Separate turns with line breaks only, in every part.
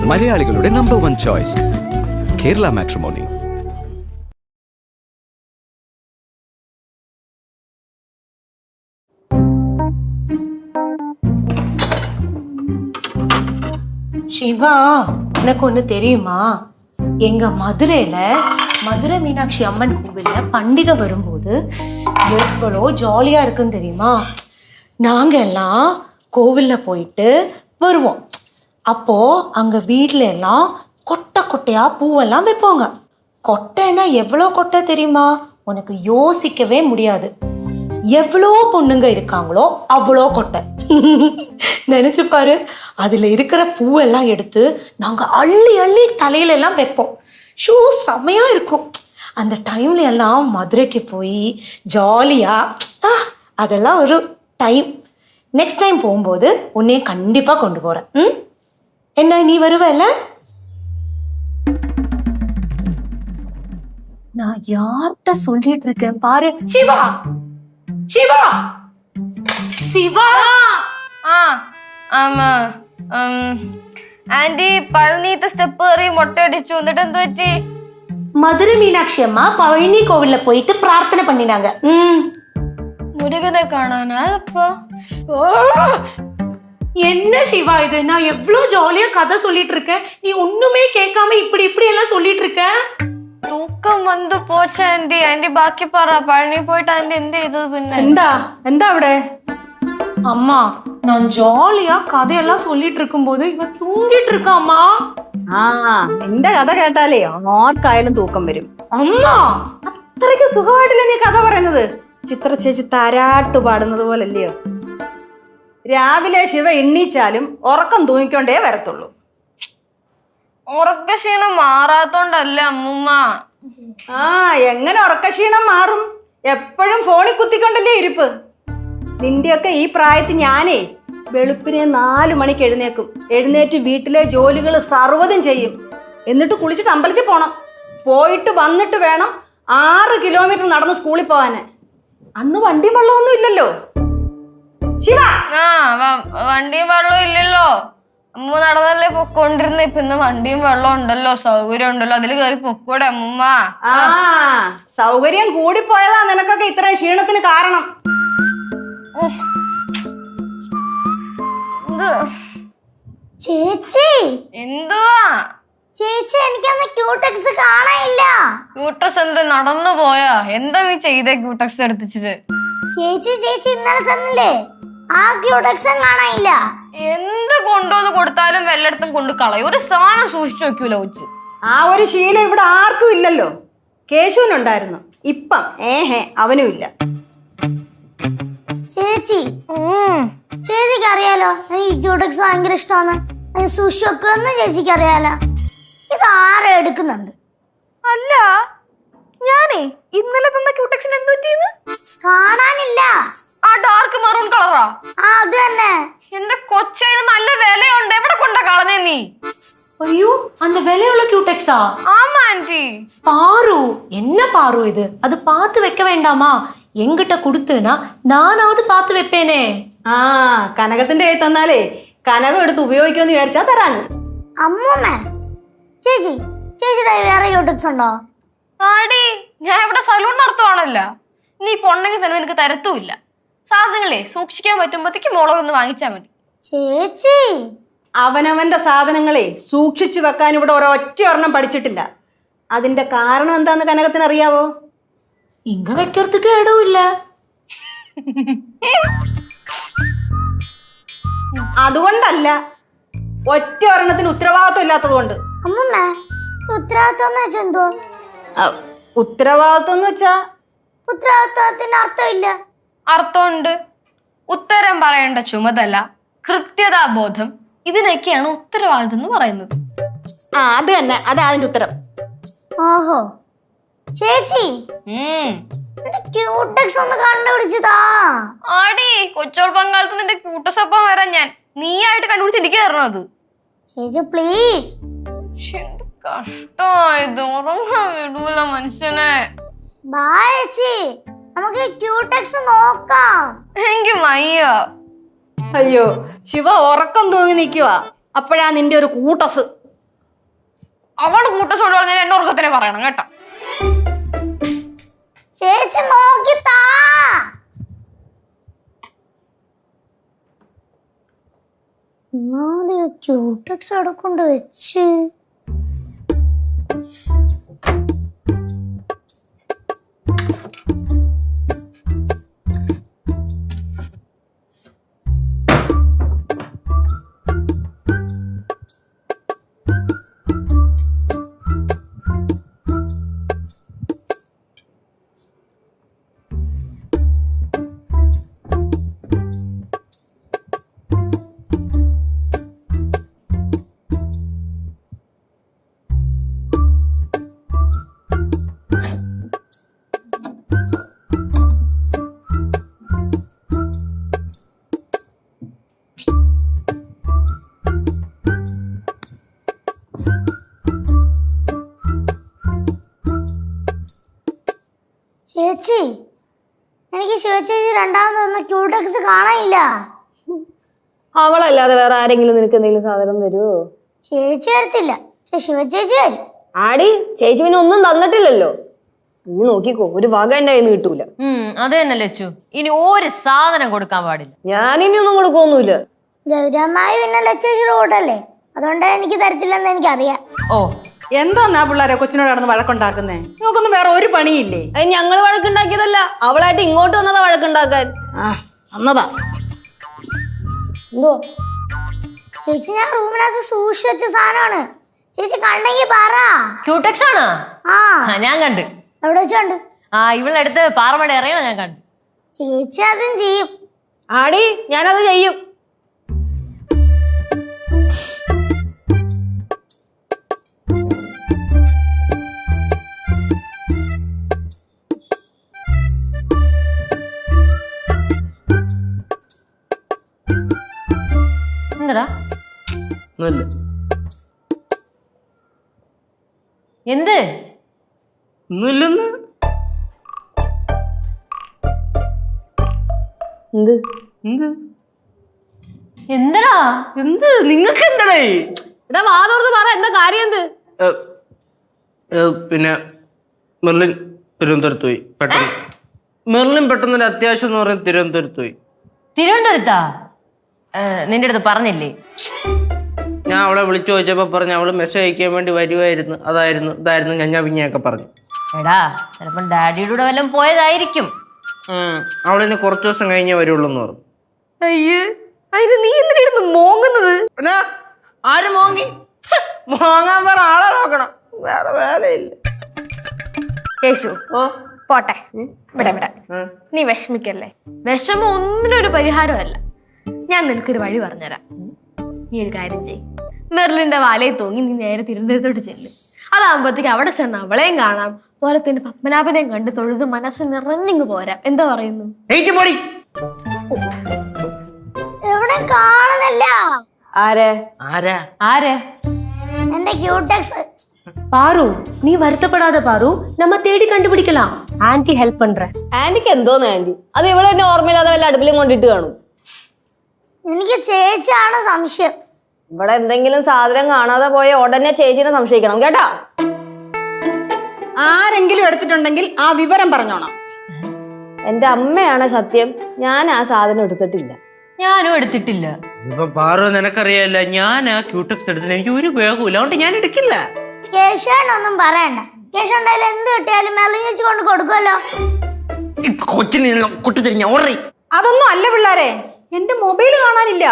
മലയാളികളുടെ number 1 choice Kerala matrimony.
Siva, உனக்கு ஒண்ணு தெரியுமா? எங்க மதுரையில மதுரை மீனாட்சி அம்மன் கோவில்ல பண்டிகை வரும்போது எவ்வளோ ஜாலியா இருக்குன்னு தெரியுமா? நாங்க எல்லாம் கோவில்ல போயிட்டு வருவோம். அப்போ அங்க வீட்ல எல்லாம் கொட்டை கொட்டையா பூவெல்லாம் வைப்பாங்க. கொட்டைன்னா எவ்வளோ கொட்டை தெரியுமா? உனக்கு யோசிக்கவே முடியாது. எவ்வளோ பொண்ணுங்க இருக்காங்களோ அவ்வளோ கொட்டை. நினைச்சு பாரு. அதுல இருக்கிற பூவெல்லாம் எடுத்து நாங்க அள்ளி அள்ளி தலையில எல்லாம் வைப்போம். ஷூ செம்மையா இருக்கும். அந்த டைம்ல எல்லாம் மதுரைக்கு போய் ஜாலியா அதெல்லாம் ஒரு டைம். நெக்ஸ்ட் டைம் போகும்போது உன்னையும் கண்டிப்பா கொண்டு போறேன். என்ன நீ வருவல? நான் யார்கிட்ட சொல்லிட்டு இருக்கேன் பாரு. சிவா, சிவா, சிவா.
ആമാ ആന്റി പഴനീത്തെ സ്റ്റെപ്പ് കയറി മൊട്ടയടിച്ചു. എന്നിട്ട് എന്ത് പറ്റി?
மதுரை மீனாட்சி அம்மா பழனி கோவில்ல போயிட்டு பிரார்த்தனை பண்ணினாங்க.
മുരുകനെ കാണാനാ? അപ്പൊ
என்ன சிவா இது? நான் எவ்வளவு ஜாலியா கதை சொல்லிட்டு இருக்கேன், நீ ஒண்ணுமே கேட்காம இப்படி இப்படி எல்லாம் சொல்லிட்டு இருக்க.
തൂക്കം വന്നു പോച്ച ആന്റി. ആന്റി ബാക്കി പറ. പഴനി പോയിട്ട് ആന്റി എന്ത് ചെയ്തത്? പിന്നെ
എന്താ അവിടെ?
அம்மா, நான் ஜாலியா கதையெல்லாம் சொல்லிட்டு இருக்கும்போது இவ தூங்கிட்டு இருக்காம்மா.
നിന്റെ കഥ കേട്ടാലേ ആർക്കായാലും തൂക്കം വരും.
അമ്മാ,
അത്രയ്ക്ക് സുഖമായിട്ടില്ലേ നീ കഥ പറയുന്നത്? ചിത്ര ചേച്ചി താരാട്ട് പാടുന്നത് പോലല്ലയോ? രാവിലെ ശിവ എണ്ണീച്ചാലും ഉറക്കം തൂങ്ങിക്കൊണ്ടേ വരത്തുള്ളൂ.
ഉറക്കക്ഷീണം മാറാത്തോണ്ടല്ല അമ്മുമ്മ.
എങ്ങനെ ഉറക്കക്ഷീണം മാറും? എപ്പോഴും ഫോണിൽ കുത്തിക്കൊണ്ടല്ലേ ഇരിപ്പ്. നിന്റെയൊക്കെ ഈ പ്രായത്തിൽ ഞാനേ വെളുപ്പിനെ 4 മണിക്ക് എഴുന്നേറ്റ് വീട്ടിലെ ജോലികൾ സർവ്വതും ചെയ്യും. എന്നിട്ട് കുളിച്ചിട്ട് അമ്പലത്തിൽ പോണം. പോയിട്ട് വന്നിട്ട് വേണം 6 കിലോമീറ്റർ നടന്ന് സ്കൂളിൽ പോകാന്. അന്ന് വണ്ടിയും വെള്ളമൊന്നും ഇല്ലല്ലോ ശിവ.
വണ്ടിയും വെള്ളവും ഇല്ലല്ലോ. അമ്മ നടന്നല്ലേ പൊക്കോണ്ടിരുന്ന. ഇപ്പൊ ഇന്ന് വണ്ടിയും വെള്ളം ഉണ്ടല്ലോ, സൗകര്യം ഉണ്ടല്ലോ, അതിൽ കയറി പൊക്കൂടെ അമ്മുമ്മ?
സൗകര്യം കൂടിപ്പോയതാ നിനക്കൊക്കെ ഇത്രയും ക്ഷീണത്തിന് കാരണം.
ചേച്ചി,
എന്തുവാ
ചേച്ചി? എനിക്കന്ന് ക്യൂടെക്സ് കാണാനില്ല.
ക്യൂട്ടക്സ് എന്താ നടന്നു പോയാ? എന്താ നീ ചെയ്തേ ക്യൂട്ടക്സ് എടുത്തിട്ട്?
ചേച്ചി ഇന്നലെ തന്നില്ലേ ആ ക്യൂടെക്സും കാണാനില്ല.
എന്ത് കൊണ്ടുവന്ന് കൊടുത്താലും വല്ലയിടത്തും കൊണ്ട് കളയും. ഒരു സാധനം സൂക്ഷിച്ചു വെക്കൂല ഉച്ച.
ആ ഒരു ശീലം ഇവിടെ ആർക്കും ഇല്ലല്ലോ. കേശുവിനുണ്ടായിരുന്നു, ഇപ്പം അവനും ഇല്ല.
ചേച്ചിക്ക് അറിയാലോ എനിക്ക് ക്യൂടെക്സ് ഭയങ്കര ഇഷ്ടമാണ്. സൂക്ഷിച്ചു വെക്കുമെന്ന് ചേച്ചിക്ക് അറിയാലോ. ഇത് ആരും എടുക്കുന്നുണ്ട്.
അല്ല, ഞാനേ ഇന്നലെ തന്ന ക്യൂടെക്സിന് എന്ത് പറ്റിയെന്ന്
കാണാനില്ല.
ആ ഡാർക്ക് മെറൂൺ കളറാ?
അത് തന്നെ.
എന്റെ കൊച്ചതിന് നല്ല വിലയുണ്ട്. എവിടെ കൊണ്ടാ കളഞ്ഞേ നീ?
ஐயோ, அந்த விலையுள்ள கியூடெக்ஸா?
ஆமா ஆன்ட்டி.
பாரு, என்ன பாரு இது? அது பார்த்து வைக்க வேண்டாமா? எங்கிட்ட கொடுத்துனா நானாவது பார்த்து வைப்பேனே.
കനകത്തിന്റെ കൈ തന്നാലേ കനകം എടുത്ത് ഉപയോഗിക്കുമെന്ന് വിചാരിച്ചാ തരാന്ന്.
അമ്മൂമ്മ, ചേച്ചിയുടെ വേറെ ക്യൂടെക്സ് ഉണ്ടോ?
ആടി, ഞാൻ ഇവിടെ സലൂൺ നടത്തുവാണല്ല. നീ പൊണ്ണെങ്കിൽ തന്നെ നിനക്ക് തരത്തുമില്ല. സാധനങ്ങളെ സൂക്ഷിക്കാൻ പറ്റുമ്പോഴത്തേക്ക് മോളോടൊന്ന് വാങ്ങിച്ചാ മതി.
ചേച്ചി,
അവനവന്റെ സാധനങ്ങളെ സൂക്ഷിച്ചു വെക്കാൻ ഇവിടെ ഒരൊറ്റ ഒരെണ്ണം പഠിച്ചിട്ടില്ല. അതിന്റെ കാരണം എന്താന്ന് കനകത്തിന് അറിയാവോ?
ഇങ്ങ വെക്കறதுக்கு ഇടമില്ല.
അതുകൊണ്ടല്ല, ഒറ്റ ഒരെണ്ണത്തിന് ഉത്തരവാദിത്വം ഇല്ലാത്തത് കൊണ്ട്.
അമ്മൂമ്മ, ഉത്തരവാദിത്വം എന്ന് വെച്ചാ എന്തോ?
ഉത്തരവാദിത്വം എന്ന് വെച്ചാ
ഉത്തരവാദിത്വത്തിന് അർത്ഥമില്ല.
അർത്ഥമുണ്ട്. ഉത്തരം പറയേണ്ട ചുമതല, കൃത്യതാബോധം, ഇതിനൊക്കെയാണ് ഉത്തരവാദിത്വം എന്ന് പറയുന്നത്.
അത് തന്നെ, അതാ അതിന്റെ ഉത്തരം.
ഓഹോ, ചേച്ചി ക്യൂടെക്സ് ഒന്ന് കണ്ടുപിടിച്ചതാ.
ആടി, കൊച്ചോൾ പങ്കാളത്ത് നിന്റെ ക്യൂട്ടസൊപ്പം വരാൻ ഞാൻ നീ ആയിട്ട് കണ്ടുപിടിച്ച് എനിക്ക് തരണം അത്.
ചേച്ചി പ്ലീസ്.
എന്ത് കഷ്ടമായത്, ഉറങ്ങാൻ വിടൂല മനുഷ്യനെ.
ചേച്ചി, നമുക്ക് ക്യൂടെക്സ് നോക്കാം.
എനിക്ക് മയ്യ.
അയ്യോ, ശിവ ഉറക്കം തൂങ്ങി നിൽക്കുക. അപ്പോഴാ നിന്റെ ഒരു കൂട്ടസ്.
അവള് കൂട്ടച്ചോട് പറഞ്ഞാൽ എന്നെ ഉറക്കത്തിനെ പറയണം കേട്ടോ.
ചേച്ചി നോക്കി താ. ക്യൂടെക്സ് അവിടെ കൊണ്ട് വെച്ച് ചേച്ചി, എനിക്ക് ശിവചേച്ചി രണ്ടാമത് തന്ന ക്യൂടെക്സ് കാണാനില്ല.
അവളല്ലാതെ വേറെ ആരെങ്കിലും നിനക്ക് എന്തെങ്കിലും സാധനം തരുമോ?
ചേച്ചി തരത്തില്ല, ശിവചേച്ചി തരും.
ആടി, ചേച്ചി പിന്നെ ഒന്നും തന്നിട്ടില്ലല്ലോ. നീ നോക്കിക്കോ, ഒരു വക എന്റെ കയ്യിൽ നിന്ന് കിട്ടൂല.
അത് തന്നെ ലച്ചു, ഇനി ഒരു സാധനം കൊടുക്കാൻ പാടില്ല.
ഞാനിനി ഒന്നും കൊടുക്കൊന്നുമില്ല.
ഗൗരവമായി പിന്നെ ലച്ചേച്ചിയുടെ കൂട്ടല്ലേ, അതുകൊണ്ട് എനിക്ക് തരത്തില്ലെന്ന് എനിക്കറിയാം.
ഓ,
എന്തോന്നാ പിള്ളേരെ കൊച്ചിനോട് നടന്ന് വഴക്കുണ്ടാക്കുന്നേ? നിങ്ങൾക്കൊന്നും വേറെ ഒരു പണിയില്ലേ?
അത് ഞങ്ങള് വഴക്കുണ്ടാക്കിയതല്ല, അവളായിട്ട് ഇങ്ങോട്ട് വന്നതാ വഴക്കുണ്ടാക്കാൻ.
വന്നതാ.
എന്തോ
ചേച്ചി, ഞാൻ റൂമിനകത്ത് സൂക്ഷിച്ചു വെച്ച സാധനമാണ്. ചേച്ചി കണ്ടെങ്കി പറ.
ക്യൂടെക്സ് ആണ്.
ആ,
ഞാൻ കണ്ട്.
എവിടെ വെച്ചുണ്ട്?
ഇവളെടുത്ത് പാറമട അറിയണ ഞാൻ കണ്ടു.
ചേച്ചി അതും ചെയ്യും.
ആടി, ഞാനത് ചെയ്യും.
എന്താ എന്ത്
എന്ത്
എന്താ
നിങ്ങക്ക് എന്താടേ?
എടാ, വാതോർത്ത് പറ, എന്താ കാര്യം? എന്ത്?
പിന്നെ മെർലിൻ തിരുവനന്തപുരത്ത് പോയി പെട്ടെന്ന്. മെർലിൻ പെട്ടെന്നൊരു അത്യാവശ്യം എന്ന് പറഞ്ഞ് തിരുവനന്തപുരത്ത് പോയി.
തിരുവനന്തപുരത്താ? നിന്റെ അടുത്ത് പറഞ്ഞില്ലേ?
ഞാൻ അവളെ വിളിച്ചു ചോദിച്ചപ്പോ പറഞ്ഞു അവള് മെസ്സേജ് അയക്കാൻ വേണ്ടി വരുമായിരുന്നു, അതായിരുന്നു ഇതായിരുന്നു ഞഞ്ഞാ പിഞ്ഞൊക്കെ പറഞ്ഞു.
എടാ, ചിലപ്പം ഡാഡിയുടെ കൂടെ വല്ലതും പോയതായിരിക്കും.
അവളിന് കുറച്ചു ദിവസം കഴിഞ്ഞേ വരുള്ളൂ എന്ന് പറഞ്ഞു.
അയ്യേ, അതിന് നീ എന്തിനായിരുന്നു മോങ്ങുന്നത്?
ആര് മോങ്ങി? മോങ്ങാൻ വേറെ ആളെ നോക്കണം, വേറെ വേലയില്ല.
യേശു, പോട്ടെ, ഇവിടെ നീ വിഷമിക്കല്ലേ. വിഷമം ഒന്നിനൊരു പരിഹാരമല്ല. ഞാൻ നിനക്കൊരു വഴി പറഞ്ഞുതരാം. നീ ഒരു കാര്യം ചെയ്യ്, മെർലിന്റെ വാലയിൽ തൂങ്ങി നീ നേരെ തിരുവനന്തപുരത്തോട്ട് ചെല്ല്. അതാകുമ്പോഴത്തേക്ക് അവിടെ ചെന്ന് അവളെയും കാണാം, പോലത്തിന്റെ പത്മനാഭനെയും കണ്ട് തൊഴുത് മനസ്സ് നിറഞ്ഞിങ്ങ് പോരാം. എന്താ പറയുന്നു?
എവിടെ കാണുന്നില്ല.
ആരെ?
എന്റെ ക്യൂടെക്സ്.
பாரு, நீ வருத்தப்படாத பாரு, நம்ம தேடி கண்டுபிடிக்கலாம். ஆன்ட்டி ஹெல்ப் பண்றேன்.
ആന്റിക്ക് എന്തോന്ന് ആന്റി? അത് ഇവളെ എന്നെ ഓർമ്മയില്ലാതെ വല്ല അടുപ്പിലും കൊണ്ടിട്ട് കാണും.
എനിക്ക് ചേച്ചിയാണ് സംശയം.
ഇവിടെ എന്തെങ്കിലും സാധനം കാണാതെ പോയ ഉടനെ ചേച്ചിനെ സംശയിക്കണം കേട്ടാ.
ആരെങ്കിലും എടുത്തിട്ടുണ്ടെങ്കിൽ ആ വിവരം പറഞ്ഞോണം.
എന്റെ അമ്മയാണ് സത്യം, ഞാൻ ആ സാധനം എടുത്തിട്ടില്ല.
ഞാനും എടുത്തിട്ടില്ല.
ഇപ്പൊ പാറു നിനക്കറിയാല്ല, ഞാൻ ആ ക്യൂടെക്സ് എടുത്തിട്ട് എനിക്ക് ഒരു ഉപയോഗമില്ല, അതുകൊണ്ട് ഞാൻ എടുക്കില്ല.
കേശവനൊന്നും പറയണ്ട. കേശവൻ ഉണ്ടായാലും എന്ത് കിട്ടിയാലും മെർലിൻ ചേച്ചി കൊണ്ട് കൊടുക്കുമല്ലോ.
കൊച്ചിന് കുട്ടി തിരിഞ്ഞ ഓർഡറി.
അതൊന്നും അല്ല പിള്ളേരെ, എന്റെ മൊബൈൽ കാണാനില്ല.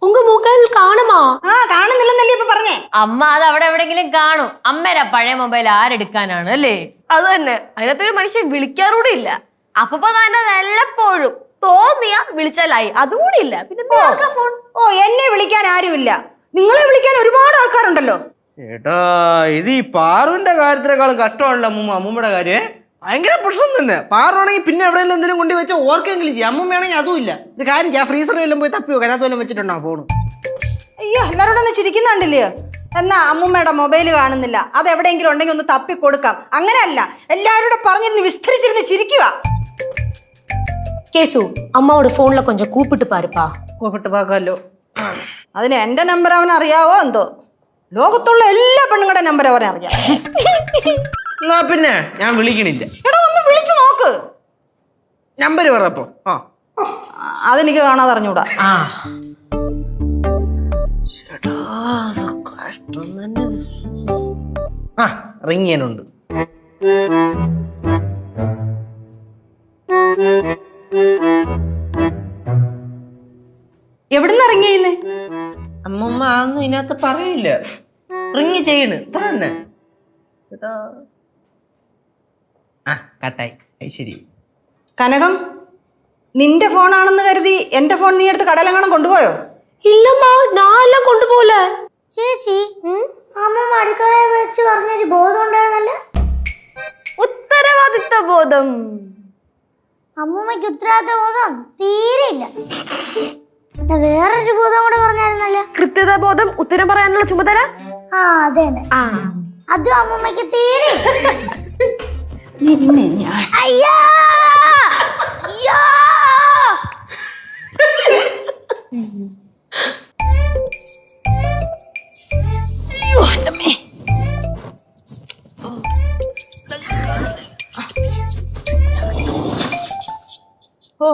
உங்க மொபைல் காணுமா?
കാണുന്നില്ലെന്നല്ലേ ഇപ്പൊ പറഞ്ഞേ.
അമ്മ അത് അവിടെ എവിടെങ്കിലും കാണും. അമ്മേരാ പഴയ മൊബൈൽ ആരെടുക്കാനാണ് അല്ലേ?
അത് തന്നെ, അതിനകത്തൊരു മനുഷ്യൻ വിളിക്കാറൂടെ ഇല്ല. അപ്പൊ തന്നെ വല്ലപ്പോഴും തോന്നിയാ വിളിച്ചാലായി, അതുകൂടി ഇല്ല. പിന്നെ ഫോൺ.
എന്നെ വിളിക്കാൻ ആരുമില്ല, നിങ്ങളെ വിളിക്കാൻ ഒരുപാട് ആൾക്കാരുണ്ടല്ലോ.
ഏട്ടാ, ഇത് ഈ പാറുവിന്റെ കാര്യത്തിനേക്കാളും കഷ്ടമല്ല അമ്മൂമ്മയുടെ കാര്യമേ. ഭയങ്കര പ്രശ്നം തന്നെ. പാറുവാണെങ്കിൽ പിന്നെ എവിടെയെങ്കിലും എന്തെങ്കിലും കൊണ്ട് വെച്ചാൽ ഓർക്കെങ്കിലും ചെയ്യും. അമ്മൂമ്മയാണെങ്കിൽ അതും ഇല്ല. ഇത് കാര്യം ഞാൻ ഫ്രീസറിൽ വല്ലതും പോയി തപ്പി വെക്കാൻ, അതിനകത്ത് വല്ലതും വെച്ചിട്ടുണ്ടോ ഫോൺ?
അയ്യോ, എല്ലാവരോടും ഒന്ന് ചിരിക്കുന്നുണ്ടല്ലയോ. എന്നാ അമ്മൂമ്മയുടെ മൊബൈൽ കാണുന്നില്ല, അത് എവിടെയെങ്കിലും ഉണ്ടെങ്കിൽ ഒന്ന് തപ്പി കൊടുക്കാം. അങ്ങനെയല്ല, എല്ലാവരോടും പറഞ്ഞിരുന്ന് വിസ്തരിച്ചിരുന്ന് ചിരിക്കുക.
கேசு, அம்மாவோட போன்ல கொஞ்சம் கூப்பிட்டு பாருப்பா.
കൂപ്പിട്ട് പാക്കാമല്ലോ.
അതിന് എന്റെ നമ്പർ അവൻ അറിയാവോ എന്തോ? ലോകത്തുള്ള എല്ലാ പെണ്ണുങ്ങളുടെ നമ്പർ അവരെ അറിയാം.
എന്നാ പിന്നെ ഞാൻ വിളിക്കണില്ല.
എടാ ഒന്ന് വിളിച്ചു നോക്ക്.
നമ്പർ പറപ്പോ.
അതെനിക്ക് കാണാതെ അറിഞ്ഞൂടാ.
റിങ് ചെയ്യാനുണ്ട്.
എവിടുന്ന് ഇറങ്ങിയെന്ന്?
അമ്മമ്മ അതൊന്നും ഇതിനകത്ത് പറയില്ല. റിങ് ചെയ്യണ് ഇത്ര തന്നെ. കട്ടായി. ശരി.
കനകം, നിന്റെ ഫോണാണെന്ന് കരുതി എന്റെ ഫോൺ നീ എടുത്ത് കടയിലെങ്ങാനും കൊണ്ടുപോയോ?
ഇല്ലമ്മാ, ഞാൻ കൊണ്ടുപോല.
ചേച്ചി, അമ്മ അടുക്കളയെ വെച്ച് പറഞ്ഞൊരു ബോധം ഉണ്ടായിരുന്നല്ലോ.
ഉത്തരവാദിത്ത ബോധം.
അമ്മൂമ്മയ്ക്ക് ഉത്തരവാദിത്ത ബോധം തീരെയില്ല. വേറൊരു ബോധം കൂടെ പറഞ്ഞായിരുന്നല്ലോ.
കൃത്യത ബോധം, ഉത്തരം പറയാനുള്ള ചുമതല.
അതെ അതും അമ്മൂമ്മയ്ക്ക് തീരെ. അയ്യോ അയ്യോ.
ഓ,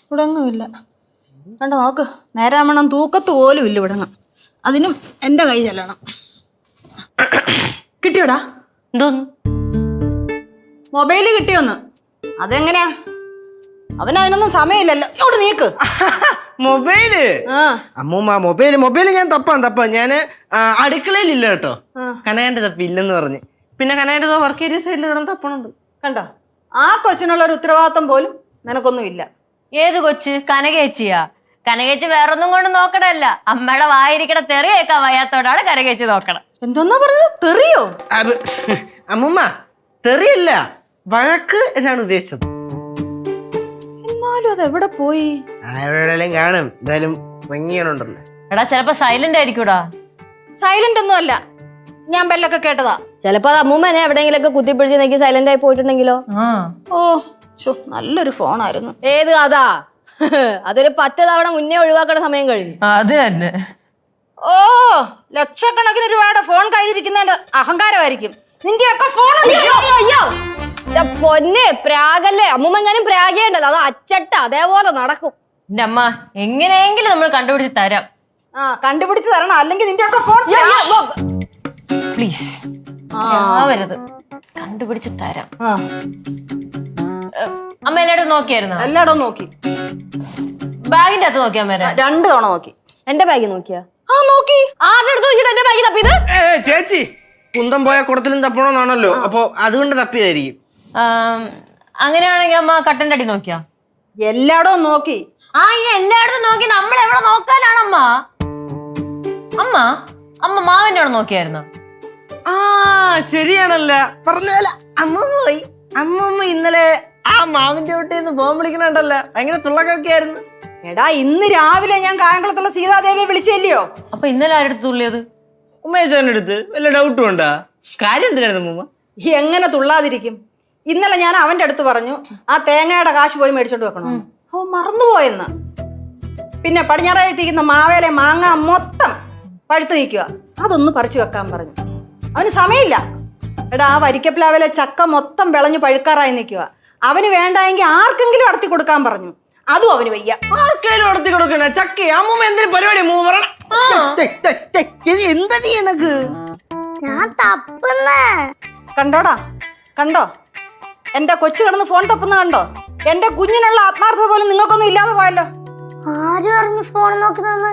ഇവിടങ്ങുമില്ല. കണ്ടോ നോക്ക്, നേരാമണം തൂക്കത്ത് പോലും ഇല്ല ഇവിടങ്ങ്. അതിനും എന്റെ കൈ ചെല്ലണം.
കിട്ടിയോടാ?
എന്തോന്ന്?
മൊബൈല് കിട്ടിയോന്ന്? അതെങ്ങനെയാ? അവനതിനൊന്നും സമയമില്ലല്ലോ. ഇങ്ങോട്ട് നീക്ക്.
മൊബൈല്? അമ്മൂമ്മ മൊബൈല് ഞാൻ തപ്പാൻ ഞാൻ അടുക്കളയിലില്ല കേട്ടോ. കനകന്റെ തപ്പി ഇല്ലെന്ന് പറഞ്ഞ്. പിന്നെ കനകന്റെ വർക്ക് ഏരിയ സൈഡിൽ കിടന്ന് തപ്പണുണ്ട്.
കണ്ടോ, ആ കൊച്ചിനുള്ള ഒരു ഉത്തരവാദിത്തം പോലും നിനക്കൊന്നും ഇല്ല.
ഏത് കൊച്ച്? കനകേച്ചിയാ? കനകേച്ചി വേറൊന്നും കൊണ്ട് നോക്കണല്ല, അമ്മയുടെ വായിരിക്കണ തെറി കേൾക്കാൻ വയ്യാത്തോടാണ് കനകേച്ചി നോക്കണം.
എന്തോന്നാ പറഞ്ഞത്? തെറിയോ?
അമ്മൂമ്മ തെറിയല്ല, വഴക്ക് എന്നാണ് ഉദ്ദേശിച്ചത്.
എന്നാലും അത് എവിടെ പോയി?
എവിടെയെങ്കിലും കാണും. എന്തായാലും ഭംഗിയാണുണ്ടല്ലോ.
എടാ ചിലപ്പോ സൈലന്റ് ആയിരിക്കൂടാ.
സൈലന്റ് ഒന്നും അല്ല, ഞാൻ ബെല്ലൊക്കെ കേട്ടതാ.
ചിലപ്പോ അത് അമ്മൂമ്മനെ എവിടെയെങ്കിലൊക്കെ കുത്തിപ്പിടിച്ച് നോക്കി സൈലന്റ് ആയി പോയിട്ടുണ്ടെങ്കിലോ?
ഓ നല്ലൊരു ഫോണായിരുന്നു.
ഏത് അതാ? അതൊരു 10 തവണ മുന്നേ ഒഴിവാക്കേണ്ട സമയം കഴിഞ്ഞു.
അത് തന്നെ.
ഓ, ലക്ഷക്കണക്കിന് രൂപയുടെ ഫോൺ കയ്യിലിരിക്കുന്നതിന്റെ അഹങ്കാരമായിരിക്കും. നിന്റെയൊക്കെ ഫോൺ
പൊന്നെ പ്രാഗല്ലേ? അമ്മൂമ്മ പ്രാഗേണ്ടല്ലോ, അത് അച്ചട്ട അതേപോലെ നടക്കും.
എന്റെ അമ്മ എങ്ങനെയെങ്കിലും നമ്മൾ കണ്ടുപിടിച്ച് തരാം.
കണ്ടുപിടിച്ച് തരണം, അല്ലെങ്കിൽ നിന്റെയൊക്കെ ഫോൺ
പ്ലീസ്. വരത് കണ്ടുപിടിച്ച് തരാം. അമ്മ എല്ലായിടും നോക്കിയായിരുന്നോ?
എല്ലായിടവും നോക്കി.
ബാഗിന്റെ അകത്ത് നോക്കിയാ മേരെ?
2 തവണ നോക്കി.
എന്റെ ബാഗ് നോക്കിയാ?
നോക്കി.
ആരുടെ അടുത്ത് നോക്കിട്ട് എന്റെ ബാഗ് തപ്പിയത്?
ചേച്ചി, കുന്തം പോയ കുടത്തിലും തപ്പണമെന്നാണല്ലോ, അപ്പൊ അതുകൊണ്ട് തപ്പിയതായിരിക്കും.
അങ്ങനെയാണെങ്കിൽ അമ്മ കട്ടന്റെ അടി നോക്കിയാ?
എല്ലായിടവും നോക്കി.
ഇനി എല്ലായിടത്തും നോക്കി നമ്മൾ എവിടെ നോക്കാനാണ് അമ്മ? അമ്മ അമ്മ മാവിന്റെ അവിടെ നോക്കിയായിരുന്നോ?
ശരിയാണല്ല, പറഞ്ഞല്ല. അമ്മമ്മ ഇന്നലെ ആ മാവിന്റെ ഒട്ടേന്ന് ഫോൺ വിളിക്കണുണ്ടല്ല, ഭയങ്കര തുള്ളക്കൊക്കെ ആയിരുന്നു.
എടാ, ഇന്ന് രാവിലെ ഞാൻ കായംകുളത്തുള്ള സീതാദേവിയെ വിളിച്ചില്ലയോ?
അപ്പൊ ഇന്നലെ ആരെടുത്ത് തുള്ളിയത്?
ഉമ്മേശന്റെ അടുത്ത്. വല്ല ഡൗട്ടും ഉണ്ടാ? കാര്യം എന്തിനായിരുന്നു അമ്മൂമ്മ?
എങ്ങനെ തുള്ളാതിരിക്കും? ഇന്നലെ ഞാൻ അവന്റെ അടുത്ത് പറഞ്ഞു ആ തേങ്ങയുടെ കാശ് പോയി മേടിച്ചോണ്ട് വെക്കണം. അവൻ മറന്നുപോയെന്ന്. പിന്നെ പടിഞ്ഞാറായി തീക്കുന്ന മാവേലെ മാങ്ങ മൊത്തം പഴുത്ത് നിൽക്കുക, അതൊന്ന് പറിച്ചു വെക്കാൻ പറഞ്ഞു. അവന് സമയമില്ല. എടാ, ആ വരിക്കപ്ലാവിലെ ചക്ക മൊത്തം വിളഞ്ഞു പഴുക്കാറായി നിൽക്കുക. അവന് വേണ്ടായെങ്കിൽ ആർക്കെങ്കിലും അടത്തി കൊടുക്കാൻ പറഞ്ഞു. അതും അവന് വയ്യ.
ആർക്കെങ്കിലും അടത്തി കൊടുക്കണ ചക്ക? അമ്മൂമ്മ എന്തിനും പരിപാടി എന്താ എനക്ക്?
ഞാൻ തപ്പുന്ന
കണ്ടോടാ, കണ്ടോ എന്റെ കൊച്ചു കിടന്ന് ഫോൺ തപ്പുന്ന കണ്ടോ? എന്റെ കുഞ്ഞിനുള്ള ആത്മാർത്ഥത പോലും നിങ്ങൾക്കൊന്നും ഇല്ലാതെ പോയല്ലോ.
ആരും അറിഞ്ഞു ഫോൺ നോക്കുന്നതെന്ന്?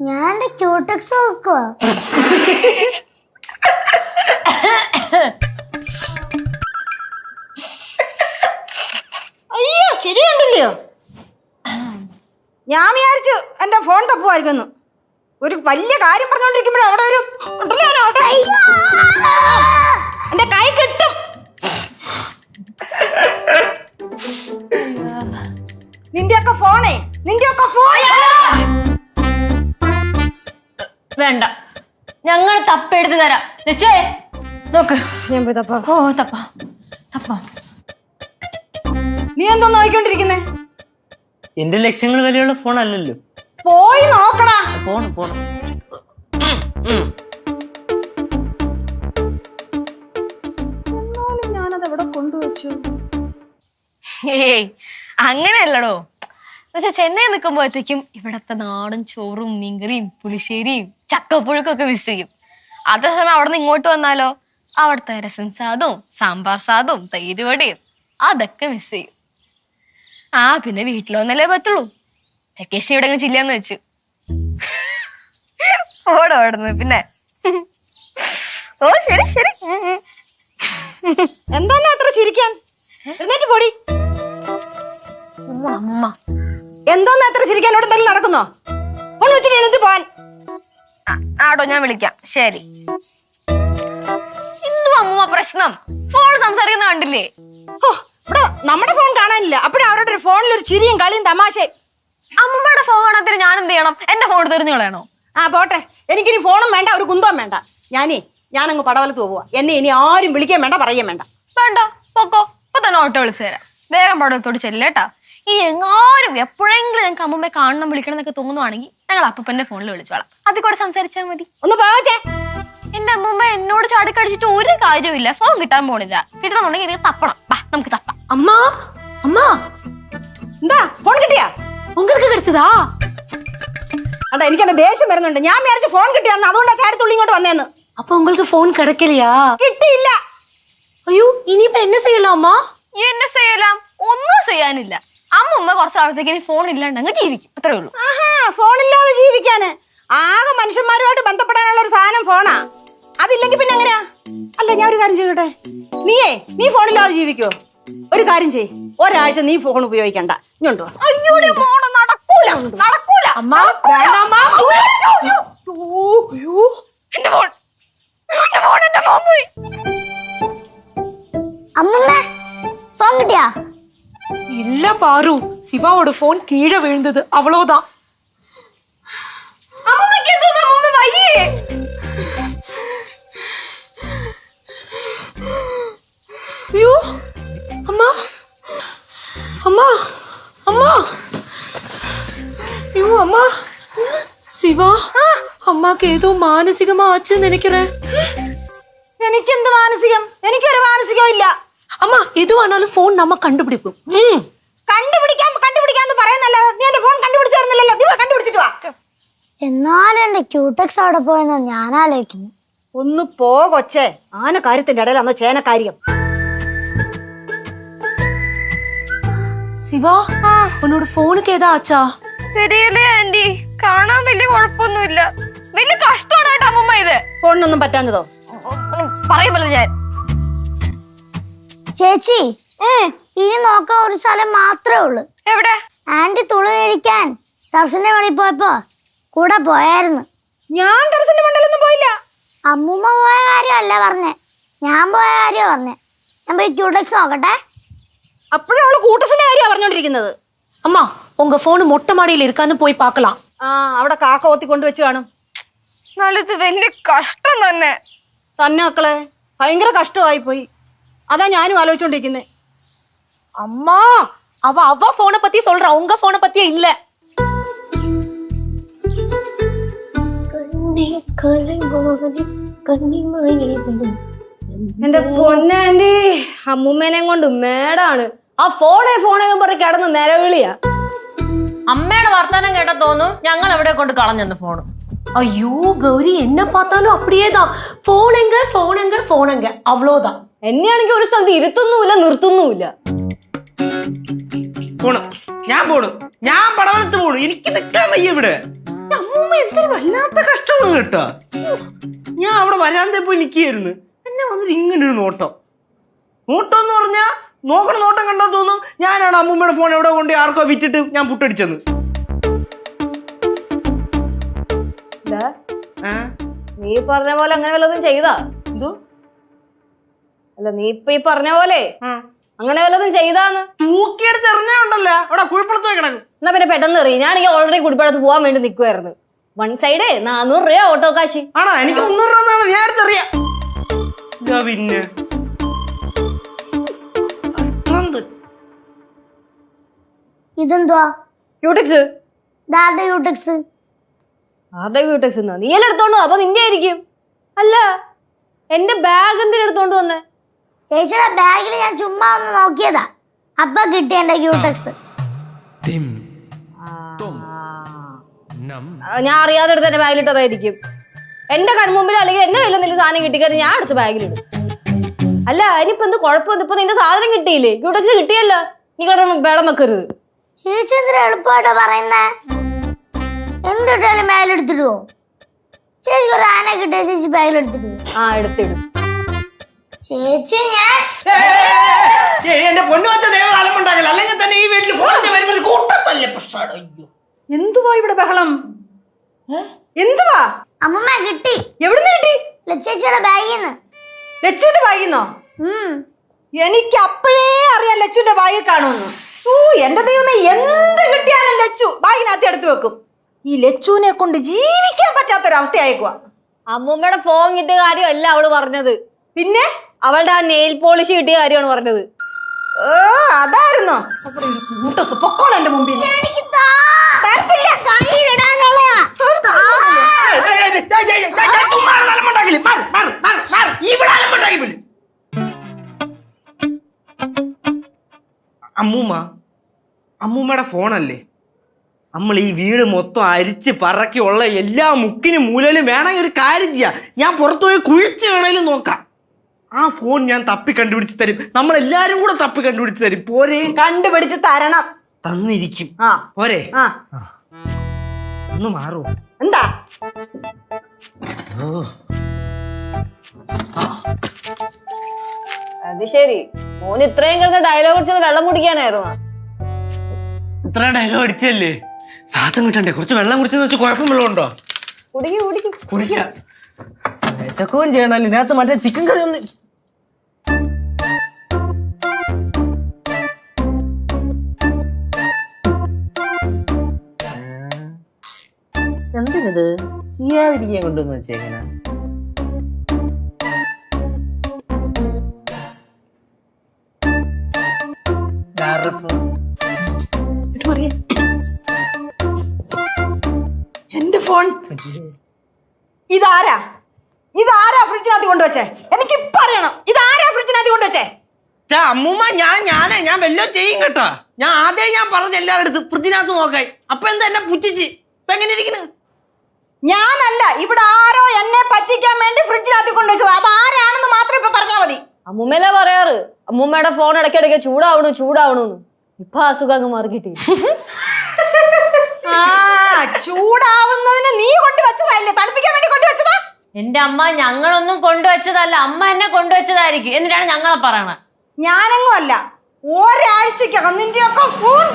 ഞാൻ എന്റെ ക്യൂടെക്സ് നോക്കുക.
അയ്യോ, ശരിയുണ്ടല്ലോ. ഞാൻ വിചാരിച്ചു എന്റെ ഫോൺ തപ്പുമായിരിക്കുന്നു. ഒരു വലിയ കാര്യം പറഞ്ഞോണ്ടിരിക്കുമ്പോഴേ അവിടെ ഒരു എന്റെ കൈ കിട്ടും. നിന്റെയൊക്കെ ഫോണേ, നിന്റെയൊക്കെ ഫോൺ
വേണ്ട, ഞങ്ങൾ തപ്പെടുത്ത് തരാം. നോക്ക്,
ഞാൻ പോയി തപ്പാ.
തപ്പാ.
നീ എന്തോ നോക്കിക്കൊണ്ടിരിക്കുന്നേ?
എന്റെ ലക്ഷ്യങ്ങൾ വിലയുള്ള ഫോൺ അല്ലല്ലോ.
പോയി നോക്കടാ.
പോണം.
ചോദിച്ചു.
ഏയ് അങ്ങനെയല്ലടോ. എന്നുവെച്ചാ ചെന്നൈ നിൽക്കുമ്പോഴത്തേക്കും ഇവിടത്തെ നാടൻ ചോറും മീൻകറിയും പുളിശ്ശേരിയും ചക്കപ്പുഴുക്കൊക്കെ മിസ് ചെയ്യും. അതേസമയം അവിടെ നിന്ന് ഇങ്ങോട്ട് വന്നാലോ അവിടുത്തെ രസം സാദവും സാമ്പാർ സാദവും തൈര് വടയും അതൊക്കെ മിസ് ചെയ്യും. പിന്നെ വീട്ടിൽ വന്നല്ലേ പറ്റുള്ളൂ. വെക്കേഷൻ ഇവിടെ ചില്ലാന്ന് വെച്ചു. ഓടുന്നു പിന്നെ. ഓ ശരി ശരി.
എന്താന്നാ അത്ര ചിരിക്കാൻ? എഴുന്നേറ്റ് പോടി.
അമ്മ
എന്തോന്നാ അത്ര ചിരിക്കാൻ? ഇവിടെ എന്തെങ്കിലും നടക്കുന്നോ? ഫോൺ വെച്ചിട്ട് എഴുന്നേറ്റ് പോവാൻ.
ആടോ ഞാൻ വിളിക്കാം. ശരി. ഇന്നും അമ്മ പ്രശ്നം. ഫോൺ സംസാരിക്കുന്ന കണ്ടില്ലേ?
ഇവിടെ നമ്മുടെ ഫോൺ കാണാനില്ല. അപ്പോഴും അവരുടെ ഫോണിൽ ഒരു ചിരിയും കളിയും തമാശയും.
അമ്മമ്മയുടെ ഫോൺ കാണാത്തിന് ഞാൻ എന്ത് ചെയ്യണം? എന്റെ ഫോൺ തെറിഞ്ഞു കളയണോ?
പോട്ടെ, എനിക്കിനി ഫോണും വേണ്ട, ഒരു കുന്തവും വേണ്ട. ഞാനങ്ങ് പടവലത്ത് പോവാ. എന്നെ ഇനി ആരും വിളിക്കാൻ വേണ്ട, പറയാൻ വേണ്ട.
വേണ്ട, പൊക്കോ. ഇപ്പൊ തന്നെ ഓട്ടോ വിളിച്ചു തരാം. വേഗം പടവലത്തോട് ചെല്ലേട്ടാ. ഈ എങ്ങാരും എപ്പോഴെങ്കിലും ഞങ്ങൾക്ക് അമ്മമ്മയെ കാണണം വിളിക്കണം എന്നൊക്കെ തോന്നുവാണെങ്കിൽ ഞങ്ങൾ അപ്പന്റെ ഫോണിൽ വിളിച്ചോളാം. അതിൽ കൂടെ സംസാരിച്ചാൽ മതി.
ഒന്ന് പോവച്ചേ.
എന്റെ അമ്മമ്മ എന്നോട് ചാടിക്കടിച്ചിട്ട് ഒരു കാര്യമില്ല. ഫോൺ കിട്ടാൻ പോണില്ല. കിട്ടണമെന്നുണ്ടെങ്കിൽ എനിക്ക് തപ്പണം. നമുക്ക് തപ്പാം.
அம்மா அம்மா
എന്താ ഫോൺ കിട്ടിയാ?
உங்களுக்கு கிடைச்சதா?
അതാ എനിക്ക് എന്റെ ദേഷ്യം വരുന്നുണ്ട്. ഞാൻ വിചാരിച്ചു ഫോൺ കിട്ടിയാന്ന്, അതുകൊണ്ടാ ചാടിത്തുള്ളി ഇങ്ങോട്ട് വന്നേന്ന്.
அப்ப உங்களுக்கு ഫോൺ கிடைக்கலையா?
കിട്ടിയില്ല.
അയ്യോ, ഇനിയിപ്പോ എന്നെ ചെയ്യலாம் അമ്മ?
എന്നെ ചെയ്യലാം? ഒന്നും ചെയ്യാനില്ല. അമ്മമ്മ കുറച്ച് കാലത്തേക്ക് ഇനി ഫോൺ ഇല്ലാണ്ടങ്ങ് ജീവിക്കും. അത്രേ ഉള്ളൂ.
ഫോണില്ലാതെ ജീവിക്കാന് ആകെ മനുഷ്യന്മാരുമായിട്ട് ബന്ധപ്പെടാനുള്ള ഒരു സാധനം ഫോണാ. അതില്ലെങ്കിൽ പിന്നെ എങ്ങനെയാ? അല്ല, ഞാൻ ഒരു കാര്യം ചെയ്യട്ടെ. നീ ഫോണില്ലാതെ ജീവിക്കോ? ഒരു കാര്യം ചെയ്യ്, ഒരാഴ്ച നീ ഫോൺ ഉപയോഗിക്കണ്ട. ഇങ്ങോട്ട് വാ. അയ്യോ, നടക്കൂല നടക്കൂല.
അമ്മ വേണ്ടാമ്മ.
എന്റെ ഫോൺ പോയി.
അമ്മമ്മ ഫോൺ കിട്ടിയാ?
இல்ல பாரு, சிவாவோட போன் கீழே விழுந்தது, அவ்வளவுதான்.
അമ്മമ്മക്ക് എന്തോന്നാ അമ്മമ്മ വയ്യേ?
ஐயோ அம்மா அம்மா அம்மா. ஐயோ அம்மா. சிவா, അമ്മക്ക് ഏതോ മാനസികമാ ആച്ചെന്ന് നിனைக்கிறேன்.
എനിക്കെന്ത് മാനസികം? എനിക്കൊരു മാനസികവും ഇല്ല.
അമ്മ എതുവാണാലും ഫോൺ നമ്മ കണ്ടുപിടിക്കും.
കണ്ടുപിടിക്കാന്ന് പറയുന്നല്ലോ. നീ എന്റെ ഫോൺ കണ്ടുപിടിച്ചായിരുന്നല്ലോ. നീ കണ്ടുപിടിച്ചിട്ട് വാ.
എന്നാലും എന്റെ ക്യൂടെക്സ് അവിടെ പോയെന്നാ ഞാൻ ആലോചിക്കുന്നു.
ഒന്ന് പോ കൊച്ചേ. ആന കാര്യത്തിന്റെ ഇടയിൽ അന്ന് ചേനക്കാര്യം.
சிவா, உன்னோட ഫോണുக்கு ഏതാ ആച്ചാ?
ശരിയല്ലേ ആന്റി? കാണാൻ വലിയ കുഴപ്പമൊന്നുമില്ല. വലിയ കഷ്ടമാണ് കേട്ടോ അമ്മമ്മ ഇത്.
ഫോണിനൊന്നും പറ്റാഞ്ഞതോ?
പറയുമ്പോൾ ഞാൻ
ചേച്ചി, ഇനി നോക്കാൻ ഒരു സ്ഥലം മാത്രമേ ഉള്ളൂ.
എവിടെ?
ആന്റി തുണി മേടിക്കാൻ ടെറസിന്റെ വെളിയിൽ പോയപ്പോ കൂടെ പോയായിരുന്നു.
ഞാൻ ടെറസിന്റെ മണ്ടലൊന്നും പോയില്ല.
അമ്മൂമ്മ പോയ കാര്യമല്ല പറഞ്ഞേ, ഞാൻ പോയ കാര്യ പറഞ്ഞേ. ഞാൻ പോയി ക്യൂടെക്സ് നോക്കട്ടെ.
അപ്പോഴും അവള് കൂട്ടസിന്റെ കാര്യമാണ് പറഞ്ഞോണ്ടിരിക്കുന്നത്.
അമ്മ, ഉങ്ക ഫോൺ മൊട്ടை മാടിയിൽ ഇരിക്കാന്ന് പോയി പാக்கலாம்.
അവിടെ കാക്ക ഓത്തി കൊണ്ടുവച്ച് കാണും.
നല്ലത് വലിയ കഷ്ടം തന്നെ
മക്കളെ, ഭയങ്കര കഷ്ടമായി പോയി. അതാ ഞാനും ആലോചിച്ചോണ്ടിരിക്കുന്നേ.
அம்மா, அவ போனை பத்தி சொல்றா, உங்க போனை பத்தியே இல்ல.
എന്റെ പൊന്നാൻറ്റി, അമ്മൂമ്മേനെ കൊണ്ട് മേടാണ്. ആ ഫോണേ പറഞ്ഞ് കിടന്ന് നിലവിളിയാ.
അമ്മയുടെ വർത്താനം കേട്ടാ തോന്നും ഞങ്ങൾ എവിടെ കൊണ്ട് കളഞ്ഞെന്ന് ഫോണ്.
ஐயோ கௌரி, என்ன பார்த்தாலும் அப்படியேதான். போனங்க போனங்க போனங்க, அவ்வளோதான்.
എന്നെയാണെങ്കിൽ ഒരു സ്ഥലത്ത് ഇരുത്തുന്നുമില്ല നിർത്തുന്നുമില്ല.
ഞാൻ പടവലത്ത് പോണു. എനിക്ക് നിൽക്കാൻ വയ്യ ഇവിടെ. അമ്മൂമ്മ എന്തൊരു വല്ലാത്ത കഷ്ടമാണ് കേട്ടോ. ഞാൻ അവിടെ വരാന്തേ പോയി നിൽക്കുകയായിരുന്നു. എന്നെ വന്നിട്ട് ഇങ്ങനൊരു നോട്ടം എന്ന് പറഞ്ഞാ നോക്കണ നോട്ടം കണ്ടാ തോന്നും ഞാനാണ് അമ്മൂമ്മയുടെ ഫോൺ എവിടെ കൊണ്ട് ആർക്കോ വിറ്റിട്ട് ഞാൻ പുട്ടടിച്ചെന്ന്.
നീ പറഞ്ഞ പോലെ അങ്ങനെ വല്ലതും ചെയ്താ?
എന്തോ?
അല്ല, നീ ഇപ്പൊ ഈ പറഞ്ഞ പോലെ അങ്ങനെ വല്ലതും ചെയ്താന്ന്?
തൂക്കിയെടുത്ത് എറിഞ്ഞുണ്ടല്ലോ അവിടെ കുഴിപ്പടത്ത് പോയി കിടക്കും.
എന്നാ പിന്നെ പെട്ടെന്ന് എറി. ഞാനെങ്കിൽ ഓൾറെഡി കുടിപ്പടത്ത് പോവാൻ വേണ്ടി നിൽക്കുമായിരുന്നു. വൺ സൈഡ് 400 രൂപ ഓട്ടോ കാശ്.
ആണോ? എനിക്ക് 300 രൂപ ഞാൻ അടുത്തറിയാം. പിന്നെ
ഇതെന്തുവാ?
ക്യൂടെക്സ്.
ദാരുടെ ക്യൂടെക്സ്?
ആരുടെ ക്യൂടെക്സ് എന്നാ? നീ എല്ലാം എടുത്തോണ്ട് അപ്പൊ നിന്റെ ആയിരിക്കും. അല്ല, എന്റെ ബാഗ് എന്തിനാ എടുത്തോണ്ട് വന്നേ?
ചേച്ചിയുടെ ബാഗിൽ ഞാൻ ചുമ്മാ ഒന്ന് നോക്കിയതാ, അപ്പൊ കിട്ടിയ എന്റെ ക്യൂടെക്സ്.
ഞാൻ അറിയാതെ എടുത്ത് എന്റെ ബാഗിലിട്ടതായിരിക്കും. എന്റെ കൺമുമ്പിൽ അല്ലെങ്കിൽ എന്നെ വല്ല എന്തെങ്കിലും സാധനം കിട്ടിക്കാതെ ഞാൻ എടുത്ത് ബാഗിലിടും. അല്ല ഇനിയിപ്പോ എന്ത് കുഴപ്പം? ഇപ്പൊ നിന്റെ സാധനം കിട്ടിയില്ലേ? ക്യൂടെക്സ് കിട്ടിയല്ലോ, നീ കിടന്ന് വെള്ളം വെക്കരുത്.
ചേച്ചി എന്തിനാ എളുപ്പമായിട്ടാ പറയുന്നേ? എന്തിട്ടാലും ബാഗിലെടുത്തിടുവോ? ചേച്ചിക്ക് ഒരു ആന കിട്ടിയ ചേച്ചി ബാഗിലെടുത്തിടുവോ?
ആ എടുത്തിടും.
ചേച്ചി ഞാൻ
എന്റെ പൊന്നു വെച്ച ദൈവം അലമ്പുണ്ടാകില്ല, അല്ലെങ്കിൽ തന്നെ ഈ വീട്ടിൽ ഫോണിന്റെ വരുമ്പോൾ കൂട്ടത്തല്ലേ പ്രശ്നം. അയ്യോ
എന്തുവാ ഇവിടെ ബഹളം? എന്തുവാ?
അമ്മമ്മ കിട്ടി.
എവിടുന്ന് കിട്ടി?
ചേച്ചിയുടെ ബാഗിന്ന്.
ലച്ചുവിന്റെ ബാഗിന്നോ? എനിക്ക് അപ്പോഴേ അറിയാം ലച്ചുവിന്റെ ബാഗിൽ കാണുമെന്ന്. എന്റെ ദൈവമേ, എന്ത് കിട്ടിയാലും ലച്ചു ബാഗിനകത്ത് എടുത്തു വെക്കും. ഈ ലച്ചുവിനെ കൊണ്ട് ജീവിക്കാൻ പറ്റാത്തൊരവസ്ഥയായേക്കുവാ.
അമ്മൂമ്മയുടെ ഫോൺ കിട്ടിയ കാര്യമല്ല അവള് പറഞ്ഞത്,
പിന്നെ
അവളുടെ ആ നെയിൽ പോളിഷ് കിട്ടിയ കാര്യമാണ് പറഞ്ഞത്.
അതായിരുന്നോ? പൊക്കോളൂ എന്റെ മുമ്പിൽ.
അമ്മൂമ്മയുടെ ഫോണല്ലേ? നമ്മൾ ഈ വീട് മൊത്തം അരിച്ച് പറക്കി ഉള്ള എല്ലാ മുക്കിനും മൂലയിലും വേണമെങ്കിൽ ഒരു കാര്യം ചെയ്യാം, ഞാൻ പുറത്തുപോയി കുഴിച്ച് വേണേലും നോക്കാം. ആ ഫോൺ ഞാൻ തപ്പി കണ്ടുപിടിച്ച് തരും, നമ്മളെല്ലാരും കൂടെ തപ്പി കണ്ടുപിടിച്ച് തരും. പോരെ?
കണ്ടുപിടിച്ച് തരണം.
തന്നിരിക്കും. പോരെ? ഒന്ന് മാറുമോ?
എന്താ?
അത് ശരി, മോന് ഇത്രയും കിടന്ന ഡയലോഗ് അടിച്ചത് വെള്ളം കുടിക്കാനായിരുന്നു.
ഇത്ര ഡയലോഗ് അടിച്ചല്ലേ, ശ്വാസം കിട്ടണ്ടേ? കുറച്ച് വെള്ളം കുടിച്ചെന്ന് വെച്ചാൽ കുഴപ്പം വെള്ളമുണ്ടോ? കുടിക്കാം. വിശക്കുകയും ചെയ്യണല്ലോ, ഇതിനകത്ത് മറ്റേ ചിക്കൻ കറി ഒന്ന്. എന്തിനത് ചെയ്യാതിരിക്കാൻ കൊണ്ടുവന്ന് വെച്ചേക്കണ?
എന്റെ ഫോൺ ഇതാരാ ഫ്രിഡ്ജിനകത്ത് കൊണ്ടുവച്ചേ? എനിക്ക് ഇപ്പൊ അറിയണം, ഇതാരാ ഫ്രിഡ്ജിനകത്ത് കൊണ്ടുവച്ചേ?
അമ്മൂമ്മ ഞാൻ വല്ലോ ചെയ്യും കേട്ടോ. ഞാൻ ആദ്യം പറഞ്ഞ എല്ലാവരുടെ അടുത്ത് ഫ്രിഡ്ജിനകത്ത് നോക്കായി. അപ്പൊ എന്താ എന്നെ പുച്ഛിച്ച്? ഇപ്പൊ എങ്ങനെ ഇരിക്കണ്?
ഞാനല്ല, ഇവിടെ ആരോ എന്നെ പറ്റിക്കാൻ വേണ്ടി ഫ്രിഡ്ജിനകത്ത് കൊണ്ടുവച്ചത്. അതാരാണെന്ന് മാത്രം ഇപ്പൊ പറഞ്ഞാൽ മതി.
അമ്മൂമ്മയല്ലേ പറയാറ്, അമ്മൂമ്മയുടെ ഫോൺ ഇടയ്ക്കിടയ്ക്ക് ചൂടാവണു. ഇപ്പൊ അസുഖം അങ്ങ് മാറി കിട്ടി.
ചൂടാവുന്നതിന് നീ കൊണ്ടുവച്ചതല്ലേ, തണുപ്പിക്കാൻ വേണ്ടി കൊണ്ടുവച്ചതാ?
എന്റെ അമ്മ ഞങ്ങളൊന്നും കൊണ്ടുവച്ചതല്ല, അമ്മ എന്നെ കൊണ്ടുവച്ചതായിരിക്കും. എന്നിട്ടാണ് ഞങ്ങളെ പറയണത്.
ഞാനെങ്ങും അല്ല, ഒരാഴ്ചക്കകം നിന്റെയൊക്കെ ഫോൺ.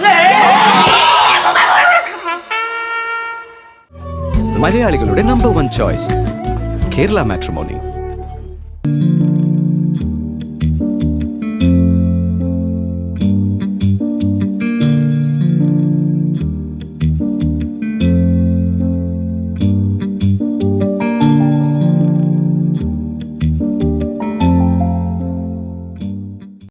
മലയാളികളുടെ നമ്പർ 1 ചോയ്സ് കേരള മാട്രിമോണി.